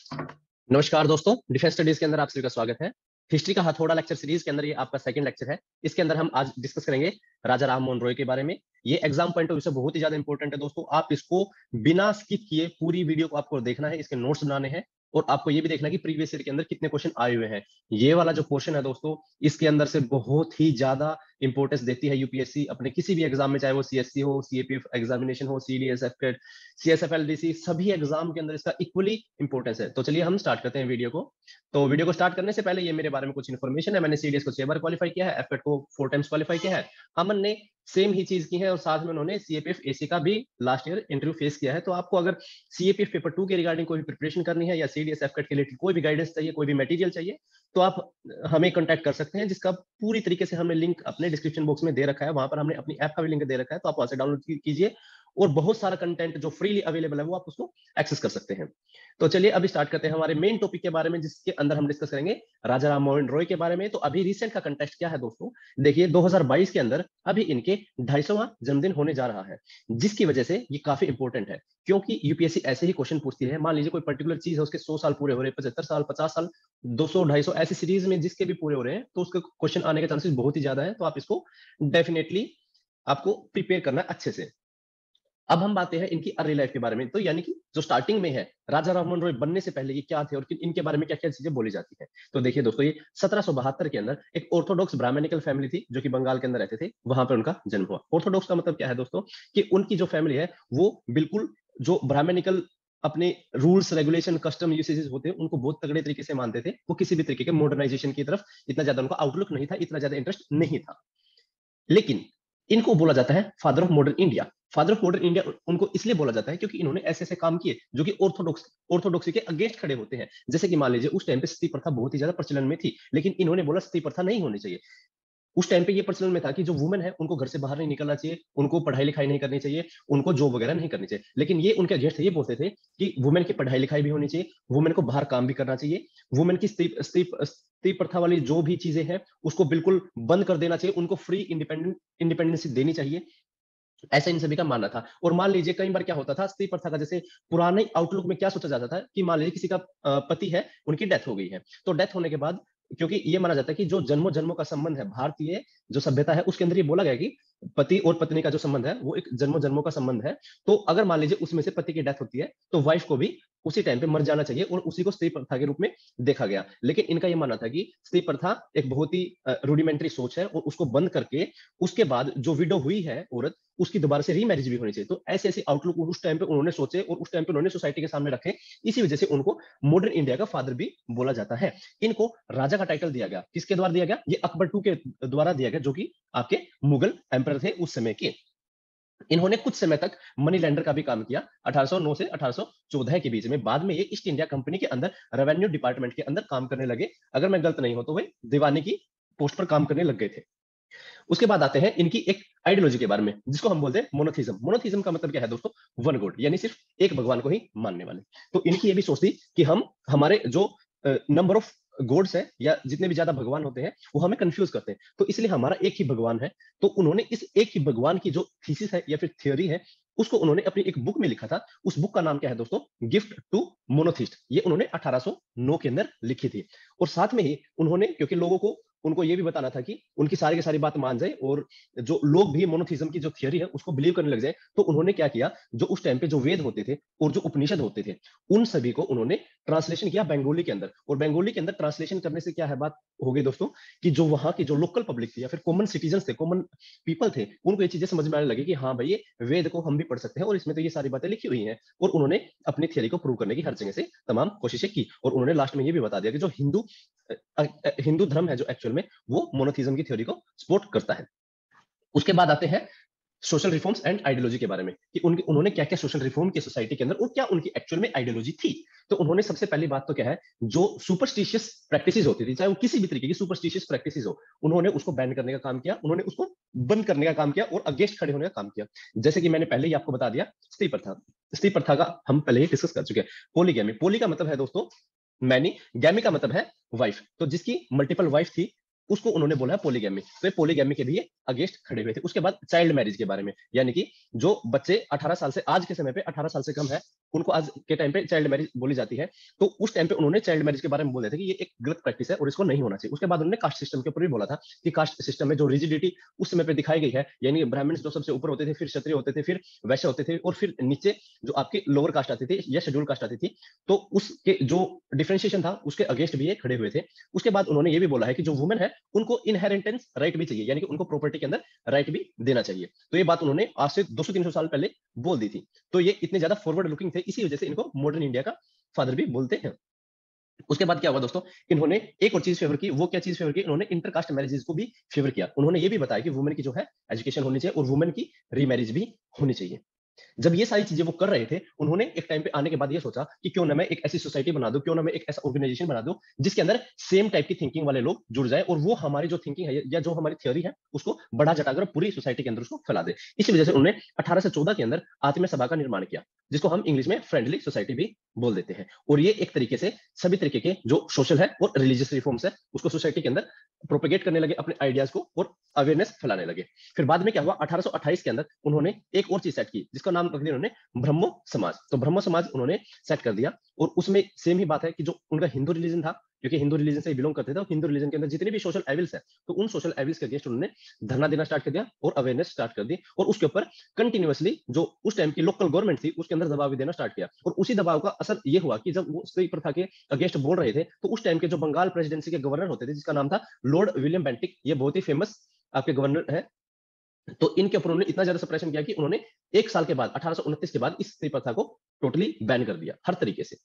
नमस्कार दोस्तों, defence studies के अंदर आप सभी का स्वागत है। हिस्ट्री का हथौड़ा लेक्चर सीरीज के अंदर ये आपका सेकंड लेक्चर है। इसके अंदर हम आज डिस्कस करेंगे राजा राम मोहन रॉय के बारे में। ये एग्जाम पॉइंट ऑफ व्यू से बहुत ही ज्यादा इंपॉर्टेंट है दोस्तों। आप इसको बिना स्किप किए पूरी वीडियो को आपको देखना है, इसके नोट्स बनाने हैं और आपको ये भी देखना है कि प्रीवियस ईयर के अंदर कितने क्वेश्चन आए हुए हैं। ये वाला जो क्वेश्चन है दोस्तों, इसके अंदर से बहुत ही ज्यादा इंपॉर्टेंस देती है यूपीएससी अपने किसी भी एग्जाम में, चाहे वो सीएससी हो, सीएपीएफ एग्जामिनेशन हो, सीडीएस सीएसएफएलडीसी, सभी एग्जाम के अंदर इसका इक्वली इंपॉर्टेंस है। तो चलिए हम स्टार्ट करते हैं वीडियो को। तो वीडियो को स्टार्ट करने से पहले ये मेरे बारे में कुछ इन्फॉर्मेशन है। मैंने सीडीएस को 6 बार क्वालिफाई किया है, एफएट को 4 टाइम्स क्वालिफाई किया है। अमन ने सेम ही चीज की है और साथ में उन्होंने सीएपीएफ एसी का भी लास्ट ईयर इंटरव्यू फेस किया है। तो आपको अगर सीएपीएफ पेपर 2 के रिगार्डिंग कोई भी प्रिपरेशन करनी है या सीडीएस एफकेट के लिए कोई भी गाइडेंस चाहिए, कोई भी मटेरियल चाहिए, तो आप हमें कांटेक्ट कर सकते हैं, जिसका पूरी तरीके से हमने लिंक अपने डिस्क्रिप्शन बॉक्स में दे रखा है। वहां पर हमने अपनी ऐप का भी लिंक दे रखा है, तो आप वहां से डाउनलोड कीजिए और बहुत सारा कंटेंट जो फ्रीली अवेलेबल है वो आप उसको एक्सेस कर सकते हैं। तो चलिए अभी स्टार्ट करते हैं हमारे मेन टॉपिक के बारे में, जिसके अंदर हम डिस्कस करेंगे राजा राम मोहन रॉय के बारे में। तो अभी रिसेंट का कंटेक्स्ट क्या है दोस्तों, देखिए 2022 के अंदर अभी इनके 250वां जन्मदिन होने जा रहा है, जिसकी वजह से ये काफी इंपॉर्टेंट है। क्योंकि यूपीएससी ऐसे ही क्वेश्चन पूछती है। मान लीजिए कोई पर्टिकुलर चीज है, उसके 100 साल पूरे हो रहे हैं, 75 साल, 50 साल, 200, 250 ऐसी सीरीज में जिसके भी पूरे हो रहे हैं, तो उसके क्वेश्चन आने के चांसेस बहुत ही ज्यादा है। तो आप इसको डेफिनेटली आपको प्रिपेयर करना है अच्छे से। अब हम बातें हैं इनकी अर्ली लाइफ के बारे में। तो यानी कि जो स्टार्टिंग में है, राजा राममोहन रॉय बनने से पहले ये क्या थे और इनके बारे में क्या क्या चीजें बोली जाती है। तो देखिए दोस्तों, ये 1772 के अंदर एक ऑर्थोडॉक्स ब्राह्मणिकल फैमिली थी जो कि बंगाल के अंदर रहते थे, वहां पर उनका जन्म हुआ। ऑर्थोडॉक्स का मतलब क्या है दोस्तों, कि उनकी जो फैमिली है वो बिल्कुल जो ब्राह्मणिकल अपने रूल्स रेगुलेशन कस्टम यूसेजेस होते हैं उनको बहुत तगड़े तरीके से मानते थे। वो किसी भी तरीके के मॉडर्नाइजेशन की तरफ इतना ज्यादा उनका आउटलुक नहीं था, इतना ज्यादा इंटरेस्ट नहीं था। लेकिन इनको बोला जाता है father of modern India. Father of modern India उनको इसलिए बोला जाता है क्योंकि इन्होंने ऐसे ऐसे काम किए जो कि ऑर्थोडॉक्सी के अगेंस्ट खड़े होते हैं। जैसे कि मान लीजिए उस टाइम पे सती प्रथा बहुत ही ज्यादा प्रचलन में थी, लेकिन इन्होंने बोला सती प्रथा नहीं होनी चाहिए। उस टाइम पे ये प्रचलन में था कि जो वुमेन है उनको घर से बाहर नहीं निकलना चाहिए, उनको पढ़ाई लिखाई नहीं करनी चाहिए, उनको जॉब वगैरह नहीं करनी चाहिए। लेकिन ये उनके अगेंस्ट ये बोलते थे कि वुमेन की पढ़ाई लिखाई भी होनी चाहिए, वुमेन को बाहर काम भी करना चाहिए, वुमेन की स्त्री प्रथा वाली जो भी चीजें हैं उसको बिल्कुल बंद कर देना चाहिए, उनको फ्री इंडिपेंडेंसी देनी चाहिए। ऐसा इन सभी का मानना था। और मान लीजिए कई बार क्या होता था, स्त्री प्रथा का जैसे पुराने आउटलुक में क्या सोचा जाता था कि मान लीजिए किसी का पति है, उनकी डेथ हो गई है, तो डेथ होने के बाद क्योंकि ये माना जाता है कि जो जन्मों जन्मों का संबंध है, भारतीय जो सभ्यता है उसके अंदर ये बोला गया कि पति और पत्नी का जो संबंध है वो एक जन्मों जन्मों का संबंध है। तो अगर मान लीजिए उसमें से पति की डेथ होती है तो वाइफ को भी उसी टाइम पे मर जाना चाहिए, और उसी को स्त्री प्रथा के रूप में देखा गया। लेकिन इनका ये मानना था कि स्त्री प्रथा एक बहुत ही रूडिमेंट्री सोच है और उसको बंद करके उसके बाद जो विडो हुई है औरत, उसकी दोबारा से रीमैरिज भी होनी चाहिए। तो ऐसे ऐसे आउटलुक उस टाइम पे उन्होंने सोचे और उस टाइम पे उन्होंने सोसाइटी के सामने रखे। इसी वजह से उनको मॉडर्न इंडिया का फादर भी बोला जाता है। इनको राजा का टाइटल दिया गया, किसके द्वारा दिया गया, ये अकबर टू के द्वारा दिया गया, जो कि आपके मुगल एम्पर थे उस समय के। इन्होंने कुछ समय तक मनी लैंडर का भी काम किया 1809 से 1814 के बीच में। बाद में ये ईस्ट इंडिया कंपनी के अंदर रेवेन्यू डिपार्टमेंट के अंदर काम करने लगे। अगर मैं गलत नहीं हो तो वे दीवानी की पोस्ट पर काम करने लग गए थे। उसके बाद आते हैं इनकी एक आइडियोलॉजी के बारे में, जिसको हम बोलते हैं मोनोथिज्म। मोनोथिज्म का मतलब क्या है दोस्तों, वन गॉड, यानी सिर्फ एक भगवान को ही मानने वाले। तो इनकी ये भी सोच थी कि हम हमारे जो नंबर ऑफ गॉड्स है या जितने भी ज्यादा भगवान होते हैं वो हमें कंफ्यूज करते हैं, तो इसलिए हमारा एक ही भगवान है। तो उन्होंने इस एक ही भगवान की जो थीसिस है या फिर थ्योरी है उसको उन्होंने अपनी एक बुक में लिखा था। उस बुक का नाम क्या है दोस्तों, गिफ्ट टू मोनोथिस्ट। ये उन्होंने 1809 के अंदर लिखी थी। और साथ में ही उन्होंने, क्योंकि लोगों को उनको ये भी बताना था कि उनकी सारी की सारी बात मान जाए और जो लोग भी मोनोथिज्म की जो थियरी है उसको बिलीव करने लग जाए, तो उन्होंने क्या किया, जो उस टाइम पे जो वेद होते थे और जो उपनिषद होते थे उन सभी को उन्होंने ट्रांसलेशन किया बंगाली के अंदर। और बंगाली के अंदर ट्रांसलेशन करने से क्या है बात हो गई दोस्तों, कि जो वहां की जो लोकल पब्लिक थी या फिर कॉमन सिटीजन थे, कॉमन पीपल थे, उनको ये चीजें समझ में आने लगी कि हाँ भाई, ये वेद को हम भी पढ़ सकते हैं और इसमें तो ये सारी बातें लिखी हुई हैं। और उन्होंने अपनी थियरी को प्रूव करने की हर जगह से तमाम कोशिशें की, और उन्होंने लास्ट में ये भी बता दिया कि जो हिंदू धर्म है जो एक्चुअल में वो मोनोथिज्म की थ्योरी को सपोर्ट करता है। उसके बाद आते हैं सोशल रिफॉर्म्स एंड आइडियोलॉजी के बारे में, कि उन्होंने क्या क्या सोशल रिफॉर्म की सोसाइटी के अंदर और क्या उनकी एक्चुअल में आइडियोलॉजी थी। तो उन्होंने सबसे पहली बात तो क्या है, जो सुपरस्टिशियस प्रैक्टिसेस होती थी, चाहे वो किसी भी तरीके की सुपरस्टिशियस प्रैक्टिसेस हो, उन्होंने उसको बैन करने का काम किया, उन्होंने उसको बंद करने का काम किया और अगेंस्ट खड़े होने का काम किया। जैसे कि मैंने पहले ही आपको बता दिया, स्त्री प्रथा। स्त्री प्रथा का हम पहले ही डिस्कस कर चुके हैं। पोलीगैमी, पोली का मतलब है दोस्तों मैनी, गैमी का मतलब है वाइफ, तो जिसकी मल्टीपल वाइफ थी उसको उन्होंने बोला है पोलीगैमी। तो ये पोलीगैमी के भी अगेंस्ट खड़े हुए थे। उसके बाद चाइल्ड मैरिज के बारे में, यानी कि जो बच्चे 18 साल से, आज के समय पे 18 साल से कम है, उनको आज के टाइम पे चाइल्ड मैरिज बोली जाती है, तो उस टाइम पे उन्होंने चाइल्ड मैरिज के बारे में बोल दिया था कि ये एक गलत प्रैक्टिस है और इसको नहीं होना चाहिए। उसके बाद उन्होंने कास्ट सिस्टम के ऊपर भी बोला था कि कास्ट सिस्टम में जो रिजिडिटी उस समय पे दिखाई गई है, यानी ब्राह्मण जो सबसे ऊपर होते थे, फिर क्षत्रिय होते थे, फिर वैश्य होते थे और फिर नीचे जो आपकी लोअर कास्ट आती थी या शेड्यूल कास्ट आती थी, तो उसके जो डिफरेंशिएशन था उसके अगेंस्ट भी ये खड़े हुए थे। उसके बाद उन्होंने ये भी बोला है कि जो वुमेन है उनको इनहेरिटेंस राइट भी चाहिए, यानी कि उनको प्रॉपर्टी के अंदर राइट भी देना चाहिए। तो ये बात उन्होंने आज से 200-300 साल पहले बोल दी थी। तो ये इतने ज्यादा फॉरवर्ड लुकिंग थे, इसी वजह से इनको मॉडर्न इंडिया का फादर भी बोलते हैं। उसके बाद क्या हुआ दोस्तों, इन्होंने एक और चीज फेवर की। वो क्या चीज फेवर की, इन्होंने इंटरकास्ट मैरिजेस को भी फेवर किया। उन्होंने ये भी बताया कि वुमेन की जो है एजुकेशन होनी चाहिए और वुमेन की रीमैरिज भी होनी चाहिए। जब ये सारी चीजें वो कर रहे थे, उन्होंने एक टाइम पे आने के बाद ये सोचा कि क्यों ना मैं एक ऐसी सोसाइटी बना दूं, क्यों ना मैं एक ऐसा ऑर्गेनाइजेशन बना दूं जिसके अंदर सेम टाइप की थिंकिंग वाले लोग जुड़ जाए और वो हमारी जो थिंकिंग है या जो हमारी थ्योरी है उसको बढ़ा चढ़ाकर पूरी सोसाइटी के अंदर उसको फैला दे। इसी वजह से उन्होंने 1814 के अंदर आत्मीय सभा का निर्माण किया, जिसको हम इंग्लिश में फ्रेंडली सोसाइटी भी बोल देते हैं। और ये एक तरीके से सभी तरीके के जो सोशल है और रिलीजियस रिफॉर्म्स है उसको सोसाइटी के अंदर प्रोपेगेट करने लगे, अपने आइडियाज को और अवेयरनेस फैलाने लगे। फिर बाद में क्या हुआ, 1828 के अंदर उन्होंने एक और चीज सेट की जिसका नाम रख दिया उन्होंने ब्रह्मो समाज। तो ब्रह्मो समाज उन्होंने सेट कर दिया और उसमें सेम ही बात है कि जो उनका हिंदू रिलीजन था, क्योंकि हिंदू रिलीजन से बिलोंग करते थे, और हिंदू रिलीजन के अंदर जितने भी सोशल एविल्स है तो उन सोशल एविल्स के अगेंस्ट उन्होंने धरना देना स्टार्ट कर दिया और अवेयरनेस स्टार्ट कर दी। और उसके ऊपर कंटिन्यूअसली जो उस टाइम की लोकल गवर्नमेंट थी उसके अंदर दबाव भी देना स्टार्ट किया। और उसी दबाव का असर ये हुआ कि जब वो स्त्री प्रथा के अगेंस्ट बोल रहे थे तो उस टाइम के जो बंगाल प्रेसिडेंसी के गवर्नर होते थे जिसका नाम था लॉर्ड विलियम बेंटिक, ये बहुत ही फेमस आपके गवर्नर है, तो इनके ऊपर उन्होंने इतना ज्यादा सप्रेशन किया कि उन्होंने 1 साल के बाद 1829 के बाद इस स्त्री प्रथा को टोटली बैन कर दिया हर तरीके से।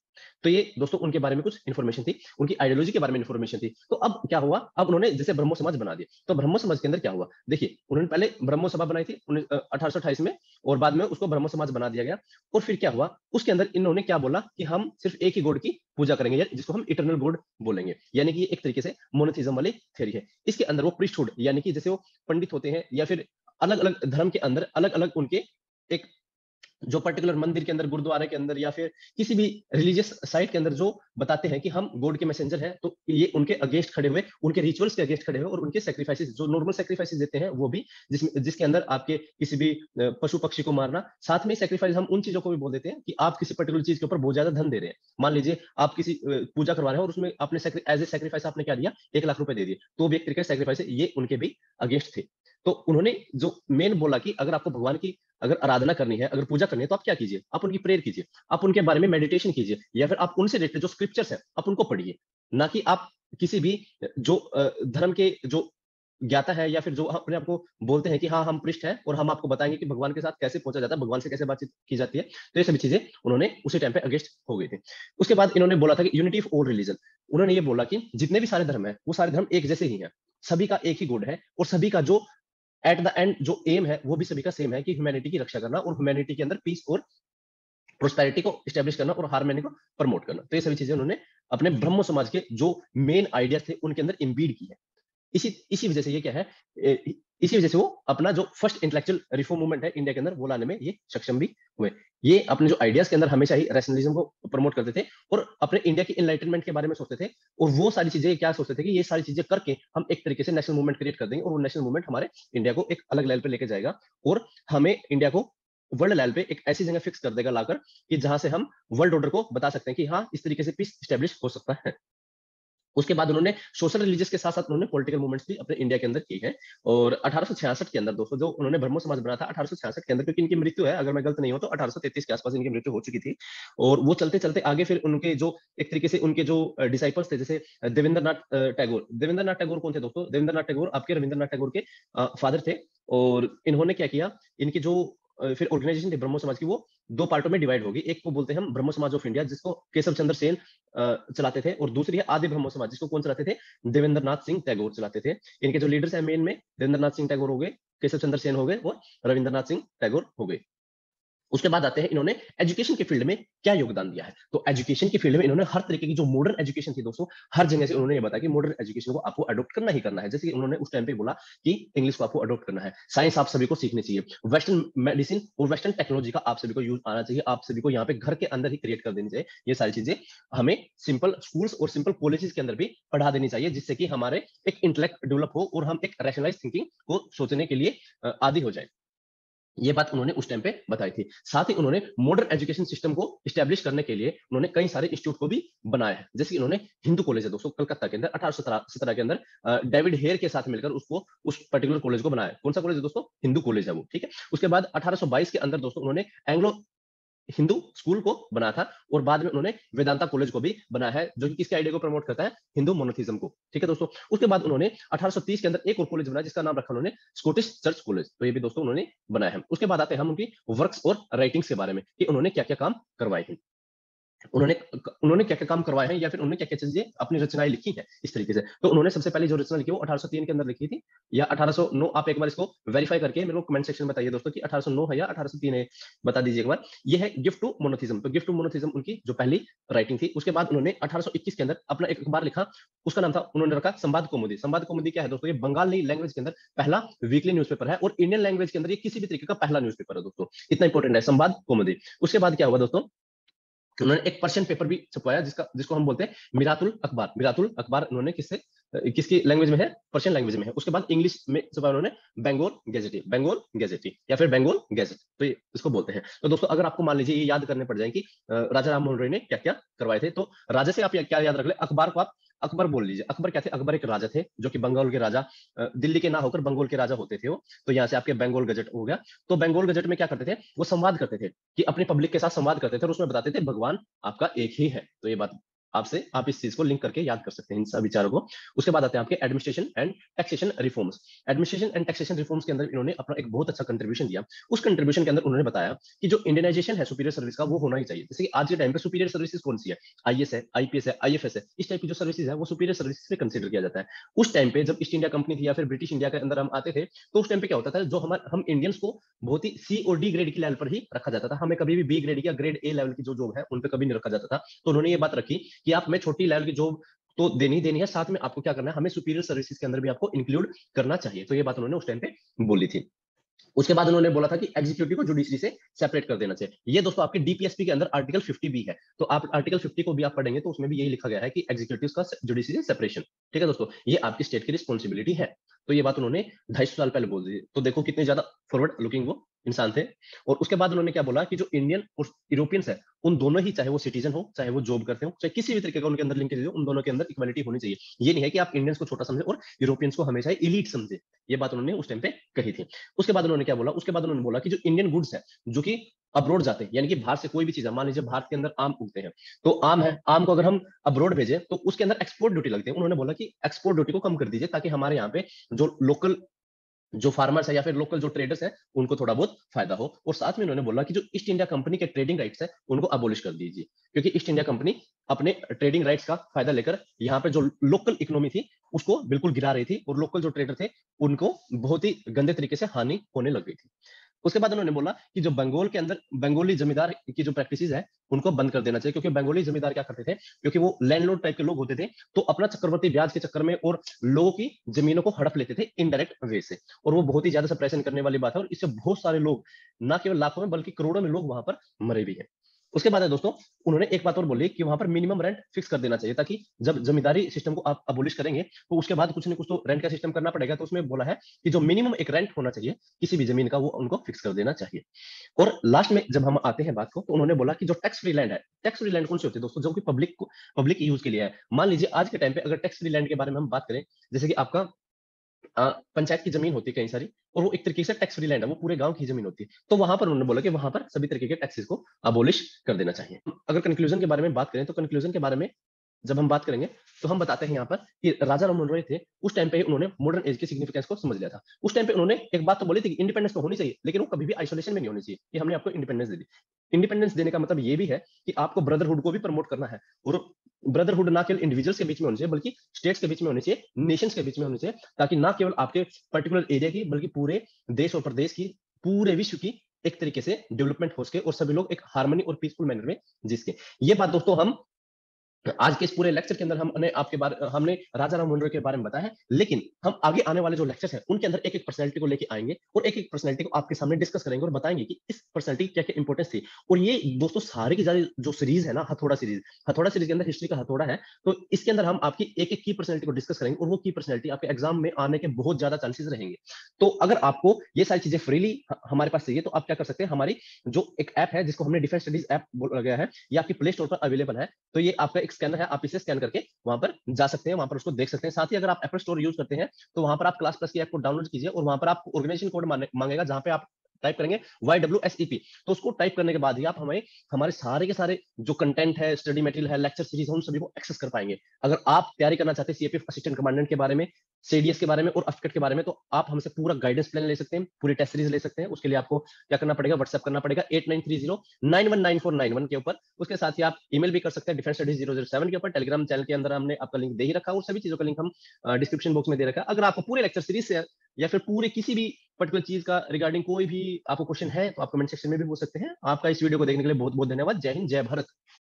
तो ये दोस्तों उनके बारे में कुछ इन्फॉर्मेशन थी, उनकी आइडियोलॉजी के बारे में इन्फॉर्मेशन थी। तो अब क्या हुआ, अब उन्होंने जैसे ब्रह्मो समाज बना दिया, तो ब्रह्मो समाज के अंदर क्या हुआ, देखिए उन्होंने पहले ब्रह्मो सभा बनाई थी 1828 में और बाद में उसको ब्रह्मो समाज बना दिया गया। और फिर क्या हुआ, उसके अंदर इन्होंने क्या बोला कि हम सिर्फ एक ही गॉड की पूजा करेंगे जिसको हम इटर्नल गॉड बोलेंगे, यानी कि एक तरीके से मोनोथिज्म वाली थ्योरी है। इसके अंदर वो प्रीस्टहुड यानी कि जैसे वो पंडित होते हैं या फिर अलग अलग धर्म के अंदर अलग अलग उनके एक जो पर्टिकुलर मंदिर के अंदर, गुरुद्वारे के अंदर या फिर किसी भी रिलीजियस साइट के अंदर जो बताते हैं कि हम गॉड के मैसेंजर हैं, तो ये उनके अगेंस्ट खड़े हुए, उनके रिचुअल्स के अगेंस्ट खड़े हुए और उनके सैक्रिफाइसेस जो नॉर्मल सैक्रिफाइसेस देते हैं वो भी, जिसके अंदर आपके किसी भी पशु पक्षी को मारना, साथ में सैक्रिफाइस हम उन चीजों को भी बोल देते हैं कि आप किसी पर्टिकुलर चीज के ऊपर बहुत ज्यादा धन दे रहे हैं। मान लीजिए आप किसी पूजा करवा रहे हैं और उसमें आपने एज ए सैक्रिफाइस आपने क्या दिया, 1 लाख रुपए दे दिए, तो भी एक तरीके से सैक्रिफाइस है, ये उनके भी अगेंस्ट थे। तो उन्होंने जो मेन बोला कि अगर आपको भगवान की अगर आराधना करनी है, अगर पूजा करनी है, तो आप क्या कीजिए, आप उनकी प्रेयर कीजिए, आप उनके बारे में मेडिटेशन कीजिए या फिर आप उनसे रिलेटेड जो स्क्रिप्चर्स है आप उनको पढ़िए। ना कि आप किसी भी जो धर्म के जो ज्ञाता है या फिर जो अपने आपको बोलते हैं कि हाँ हम पृष्ठ है और हम आपको बताएंगे कि भगवान के साथ कैसे पहुंचा जाता है, भगवान से कैसे बातचीत की जाती है। तो ये सभी चीजें उन्होंने उसी टाइम पे अगेंस्ट हो गई थी। उसके बाद इन्होंने बोला था कि यूनिटी ऑफ ऑल रिलीजन। उन्होंने ये बोला कि जितने भी सारे धर्म है वो सारे धर्म एक जैसे ही हैं, सभी का एक ही गुड है और सभी का जो एट द एंड जो एम है वो भी सभी का सेम है कि ह्यूमैनिटी की रक्षा करना और ह्यूमैनिटी के अंदर पीस और प्रोस्पेरिटी को स्टैब्लिश करना और हार्मनी को प्रमोट करना। तो ये सभी चीजें उन्होंने अपने ब्रह्म समाज के जो मेन आइडिया थे उनके अंदर इम्बीड की है। इसी इसी वजह से ये क्या है, इसी वजह से वो अपना जो फर्स्ट इंटेलेक्चुअल रिफॉर्म मूवमेंट है इंडिया के अंदर वो लाने में ये सक्षम भी हुए। ये अपने जो आइडियाज के अंदर हमेशा ही रैशनलिज्म को प्रमोट करते थे और अपने इंडिया की इनलाइटनमेंट के बारे में सोचते थे। और वो सारी चीजें क्या सोचते थे कि ये सारी चीजें करके हम एक तरीके से नेशनल मूवमेंट क्रिएट कर देंगे और वो नेशनल मूवमेंट हमारे इंडिया को एक अलग लेवल पे लेके जाएगा और हमें इंडिया को वर्ल्ड लेवल पे एक ऐसी जगह फिक्स कर देगा लाकर कि जहां से हम वर्ल्ड ऑर्डर को बता सकते हैं कि हाँ इस तरीके से पीस स्टैब्लिश हो सकता है। उसके बाद उन्होंने सोशल रिलीजियस के साथ साथ उन्होंने पॉलिटिकल मूवमेंट्स भी अपने इंडिया के अंदर की है। और 1866 के अंदर दोस्तों जो उन्होंने ब्रह्मो समाज बनाया था 1866 के अंदर, क्योंकि इनकी मृत्यु है अगर मैं गलत नहीं हूं तो 1833 के आसपास इनकी मृत्यु हो चुकी थी। और वो चलते चलते आगे फिर उनके जो एक तरीके से उनके जो डिसाइपल्स थे जैसे देवेंद्रनाथ टैगोर। देवेंद्रनाथ टैगोर कौन थे दोस्तों, देवेंद्रनाथ टैगोर आपके रविंद्रनाथ टैगोर के फादर थे। और इन्होंने क्या किया, इनकी जो फिर ऑर्गेनाइजेशन थी ब्रह्मो समाज की वो 2 पार्टों में डिवाइड होगी। एक को बोलते हैं हम ब्रह्मो समाज ऑफ इंडिया जिसको केशव चंद्र सेन चलाते थे, और दूसरी है आदि ब्रह्मो समाज जिसको कौन चलाते थे, देवेंद्रनाथ सिंह टैगोर चलाते थे। इनके जो लीडर्स हैं मेन में देवेंद्रनाथ सिंह टैगोर हो गए, केशव चंद्र सेन हो गए और रविंद्रनाथ सिंह टैगोर हो गए। उसके बाद आते हैं इन्होंने एजुकेशन के फील्ड में क्या योगदान दिया है। तो एजुकेशन के फील्ड में इन्होंने हर तरीके की जो मॉडर्न एजुकेशन थी दोस्तों, हर जगह से उन्होंने ये बताया कि मॉडर्न एजुकेशन को आपको अडॉप्ट करना ही करना है। जैसे कि उन्होंने उस टाइम पे बोला कि इंग्लिश को आपको अडॉप्ट करना है, साइंस आप सभी को सीखनी चाहिए, वेस्टर्न मेडिसिन और वेस्टर्न टेक्नोलॉजी का आप सभी को यूज आना चाहिए, आप सभी को यहाँ पे घर के अंदर ही क्रिएट कर देनी चाहिए। ये सारी चीजें हमें सिंपल स्कूल्स और सिंपल कॉलेजेस के अंदर भी पढ़ा देनी चाहिए, जिससे कि हमारे एक इंटेलेक्ट डेवलप हो और हम एक रैशनलाइज थिंकिंग को सोचने के लिए आदि हो जाए। ये बात उन्होंने उस टाइम पे बताई थी। साथ ही उन्होंने मॉडर्न एजुकेशन सिस्टम को एस्टैब्लिश करने के लिए उन्होंने कई सारे इंस्टीट्यूट को भी बनाया है। जैसे कि उन्होंने हिंदू कॉलेज है दोस्तों कलकत्ता के अंदर 1817 के अंदर डेविड हेयर के साथ मिलकर उसको उस पर्टिकुलर कॉलेज को बनाया। कौन सा कॉलेज है दोस्तों? हिंदू कॉलेज है वो, ठीक है। उसके बाद 1822 के अंदर दोस्तों उन्होंने एंग्लो हिंदू स्कूल को बनाया था और बाद में उन्होंने वेदांता कॉलेज को भी बनाया है, जो कि किसके आइडिया को प्रमोट करता है? हिंदू मोनोथिज्म को, ठीक है दोस्तों। उसके बाद उन्होंने 1830 के अंदर एक और कॉलेज बनाया जिसका नाम रखा उन्होंने स्कॉटिश चर्च कॉलेज, तो ये भी दोस्तों उन्होंने बनाया है। उसके बाद आते हैं हम उनकी वर्क्स और राइटिंग्स के बारे में कि उन्होंने क्या क्या काम करवाए हैं। उन्होंने उन्होंने क्या-क्या काम करवाए हैं या फिर उन्होंने क्या-क्या चीज़ें अपनी रचनाएँ लिखी हैं इस तरीके से। तो उन्होंने सबसे पहले जो रचना लिखी है वो 1803 के अंदर लिखी थी या 1809। आप एक बार इसको वेरीफाई करके मेरे को कमेंट सेक्शन में बताइए दोस्तों कि 1809 है या 1803 है, बता दीजिए एक बार। ये है गिफ्ट टू मोनोथिज्म। तो गिफ्ट टू मोनोथिज्म उनकी जो पहली राइटिंग थी। उसके बाद उन्होंने 1821 के अंदर अपना एक अखबार लिखा, उसका नाम था उन्होंने रखा संवाद कौमुदी। संवाद कौमुदी क्या है दोस्तों? ये बंगाली लैंग्वेज के अंदर पहला वीकली न्यूज़पेपर है और इंडियन लैंग्वेज के अंदर ये किसी भी तरीके का पहला न्यूज़पेपर है दोस्तों। इतना इंपॉर्टेंट है संवाद कौमुदी। उसके बाद क्या हुआ दोस्तों? उन्होंने एक पर्शियन पेपर भी छपवाया जिसको हम बोलते हैं मिरातुल अखबार। मिरातुल अखबार उन्होंने किसकी लैंग्वेज में है? पर्शियन लैंग्वेज में है। उसके बाद इंग्लिश में छपाया उन्होंने बंगाल गैजेटी या फिर बंगाल गैजेट, तो ये इसको बोलते हैं। तो दोस्तों अगर आपको मान लीजिए ये याद करने पड़ जाए कि राजा राम मोहन रॉय ने क्या क्या करवाए थे, तो राजा से आप क्या याद रख ले, अखबार को आप अकबर बोल लीजिए। अकबर क्या थे? अकबर एक राजा थे जो कि बंगाल के राजा, दिल्ली के ना होकर बंगाल के राजा होते थे वो। तो यहाँ से आपके बंगाल गजट हो गया। तो बंगाल गजट में क्या करते थे? वो संवाद करते थे कि अपनी पब्लिक के साथ संवाद करते थे और उसमें बताते थे भगवान आपका एक ही है। तो ये बात आपसे आप इस चीज को लिंक करके याद कर सकते हैं इन सब विचारों को। उसके बाद आते हैं आपके administration and taxation reforms. Administration and taxation reforms के अंदर इन्होंने अपना एक बहुत अच्छा कंट्रीब्यूशन दिया। उस कंट्रीब्यूशन के अंदर उन्होंने बताया कि जो इंडियनाइजेशन है सुपीरियर सर्विस का वो होना ही चाहिए। जैसे कि आज के टाइम पे सुपीरियर सर्विसेज कौन सी है? आईएएस है, आईपीएस है, आईएफएस है। इस टाइप की जो सर्विसेज है वो सुपीरियर सर्विसेज में कंसिडर किया जाता है। उस टाइम पे जब ईस्ट इंडिया कंपनी थी या फिर ब्रिटिश इंडिया के अंदर हम आते थे, तो उस टाइम पे क्या होता था, जो हम इंडियंस को बहुत ही सी और डी ग्रेड की लेवल पर ही रखा जाता था। हमें कभी भी बी ग्रेड या ग्रेड ए लेवल की जो जॉब है उन पे कभी नहीं रखा जाता था। तो उन्होंने ये बात रखी कि आप में छोटी लेवल की जॉब तो देनी ही देनी है, साथ में आपको क्या करना है, हमें सुपीरियर सर्विसेज के अंदर भी आपको इंक्लूड करना चाहिए। तो ये बात उन्होंने उस टाइम पे बोली थी। उसके बाद उन्होंने बोला था कि एग्जीक्यूटिव को जुडिशरी से सेपरेट कर देना चाहिए। ये दोस्तों आपके डीपीएसपी के अंदर आर्टिकल 50 बी है। तो आप आर्टिकल 50 को भी आप पढ़ेंगे तो उसमें भी यही लिखा गया है कि एग्जीक्यूटिव का जुडिशरी से सेपरेशन, ठीक है दोस्तों, ये आपकी स्टेट की रिस्पॉन्सिबिलिटी है। तो ये बात उन्होंने 250 साल पहले बोल दी। तो देखो कितने ज्यादा फॉरवर्ड लुकिंग वो इंसान थे। और उसके बाद उन्होंने क्या बोला कि जो इंडियन और यूरोपियंस है उन दोनों ही, चाहे वो सिटीजन हो, चाहे वो जॉब करते हो, चाहे किसी भी तरीके का उनके अंदर लिंकेज हो, उन दोनों के अंदर इक्वालिटी होनी चाहिए। ये नहीं है कि आप इंडियंस को छोटा समझे और यूरोपियंस को हमेशा इलीट समझे। ये बात उन्होंने उस टाइम पे कही थी। उसके बाद उन्होंने क्या बोला? उसके बाद उन्होंने बोला कि जो इंडियन गुड्स है जो कि अब्रोड जाते हैं, यानी कि बाहर से कोई भी चीज है, मान लीजिए भारत के अंदर आम उगते हैं, तो आम है, आम को अगर हम अब्रोड भेजें तो उसके अंदर एक्सपोर्ट ड्यूटी लगती है। उन्होंने बोला कि एक्सपोर्ट ड्यूटी को कम कर दीजिए ताकि हमारे यहाँ पे जो लोकल जो फार्मर्स है या फिर लोकल जो ट्रेडर्स है उनको थोड़ा बहुत फायदा हो। और साथ में उन्होंने बोला कि जो ईस्ट इंडिया कंपनी के ट्रेडिंग राइट्स है उनको अबोलिश कर दीजिए, क्योंकि ईस्ट इंडिया कंपनी अपने ट्रेडिंग राइट्स का फायदा लेकर यहाँ पे जो लोकल इकोनॉमी थी उसको बिल्कुल गिरा रही थी और लोकल जो ट्रेडर थे उनको बहुत ही गंदे तरीके से हानि होने लग गई थी। उसके बाद उन्होंने बोला कि जो बंगाल के अंदर बंगाली जमींदार की जो प्रैक्टिसेस है उनको बंद कर देना चाहिए, क्योंकि बंगाली जमींदार क्या करते थे, क्योंकि वो लैंडलॉर्ड टाइप के लोग होते थे, तो अपना चक्रवर्ती ब्याज के चक्कर में और लोगों की जमीनों को हड़प लेते थे इनडायरेक्ट वे से। और वो बहुत ही ज्यादा सप्रेशन करने वाली बात है और इससे बहुत सारे लोग, ना केवल लाखों में बल्कि करोड़ों में लोग वहां पर मरे भी हैं। उसके बाद है दोस्तों, उन्होंने एक बात और बोली कि वहां पर मिनिमम रेंट फिक्स कर देना चाहिए, ताकि जब जमींदारी सिस्टम को आप अबोलिश करेंगे तो उसके बाद कुछ न कुछ तो रेंट का सिस्टम करना पड़ेगा। तो उसमें बोला है कि जो मिनिमम एक रेंट होना चाहिए किसी भी जमीन का वो उनको फिक्स कर देना चाहिए। और लास्ट में जब हम आते हैं बात को, तो उन्होंने बोला कि जो टैक्स फ्री लैंड है, टैक्स फ्री लैंड कौन सी होती है दोस्तों? जो कि पब्लिक यूज के लिए है। मान लीजिए आज के टाइम पे अगर टैक्स फ्री लैंड के बारे में हम बात करें, जैसे कि आपका पंचायत की जमीन होती है कई सारी, और वो एक तरीके से टैक्स फ्री लैंड है, वो पूरे गांव की जमीन होती है। तो वहां पर उन्होंने बोला कि वहां पर सभी तरीके के टैक्सेस को अबोलिश कर देना चाहिए। अगर कंक्लूजन के बारे में बात करें तो कंक्लूजन के बारे में जब हम बात करेंगे तो हम बताते हैं यहाँ पर कि राजा राममोहन रॉय थे, उस टाइम पे उन्होंने मॉडर्न एज की सिग्निफिकेंस को समझ लिया था। उस टाइम पे उन्होंने एक बात तो बोली थी कि इंडिपेंडेंस तो होनी चाहिए, लेकिन वो कभी भी आइसोलेशन में नहीं होनी चाहिए कि हमने आपको इंडिपेंडेंस दे दी। इंडिपेंडेंस देने का मतलब ये भी है कि आपको ब्रदरहुड को भी प्रमोट करना है। और ब्रदरहुड ना केवल इंडिविजुअल्स के बीच में होनी चाहिए बल्कि स्टेट्स के बीच में होनी चाहिए, नेशंस के बीच में होनी चाहिए, ताकि ना केवल आपके पर्टिकुलर एरिया की बल्कि पूरे देश और प्रदेश की, पूरे विश्व की एक तरीके से डेवलपमेंट हो सके और सभी लोग एक हार्मनी और पीसफुल मैनर में जी सके। ये बात दोस्तों हम आज के इस पूरे लेक्चर के अंदर हमने राजा राम मोहन रॉय के बारे में बताया है, लेकिन हम आगे आने वाले जो लेक्चर्स हैं उनके अंदर एक-एक पर्सनैलिटी को लेके आएँगे और एक-एक पर्सनैलिटी को आपके सामने डिस्कस करेंगे और बताएँगे कि इस पर्सनैलिटी की क्या-क्या इंपॉर्टेंस थी। और ये दोस्तों सारी की सारी जो सीरीज़ है ना, हथौड़ा सीरीज़ के अंदर हिस्ट्री का हथौड़ा है, तो इसके अंदर हम आपकी एक-एक की पर्सनैलिटी को डिस्कस करेंगे और वो की पर्सनैलिटी आपके एग्ज़ाम में आने के बहुत ज़्यादा चांसेस रहेंगे। तो अगर आपको ये सारी चीज़ें फ्रीली हमारे पास चाहिए, तो आप क्या कर सकते हैं, हमारी जो एक ऐप है जिसको हमने डिफेंस स्टडीज़ ऐप बोला गया है, ये आपकी प्ले स्टोर पर अवेलेबल है। तो ये आपका एक स्कैनर है, आप इसे स्कैन करके वहां पर जा सकते हैं, वहां पर उसको देख सकते हैं। साथ ही अगर आप एप्पल स्टोर यूज करते हैं, तो वहां पर आप क्लास प्लस की ऐप को डाउनलोड कीजिए और वहां पर आपको ऑर्गेनाइजेशन कोड मांगेगा, जहां पे आप टाइप करेंगे YWSEP। तो उसको टाइप करने के बाद ही आप हमें हमारे सारे के सारे जो कंटेंट है, स्टडी मटेरियल है, लेक्चर सीरीज है, उन सभी को एक्सेस कर पाएंगे। अगर आप तैयारी करना चाहते हैं सीएपीएफ असिस्टेंट कमांडेंट के बारे में, सीडीएस के बारे में और अफकेट के बारे में, तो आप हमसे पूरा गाइडेंस प्लान ले सकते हैं, पूरी टेस्ट सीरीज ले सकते हैं। उसके लिए आपको क्या करना पड़ेगा, व्हाट्सएप करना पड़ेगा 8930919491 के ऊपर। उसके साथ ही आप ईमेल भी कर सकते हैं डिफेंस स्टडीज 007 के ऊपर। टेलीग्राम चैनल के अंदर हमने आपका लिंक दे ही रखा है और सभी चीजों का लिंक हम डिस्क्रिप्शन बॉक्स में दे रखा है। अगर आपको पूरे लेक्चर सीरीज से या फिर पूरे किसी भी पर्टिकुलर चीज का रिगार्डिंग कोई भी आपको क्वेश्चन है, तो आप कमेंट सेक्शन में भी पूछ सकते हैं। आपका इस वीडियो को देखने के लिए बहुत बहुत धन्यवाद। जय हिंद, जय भारत।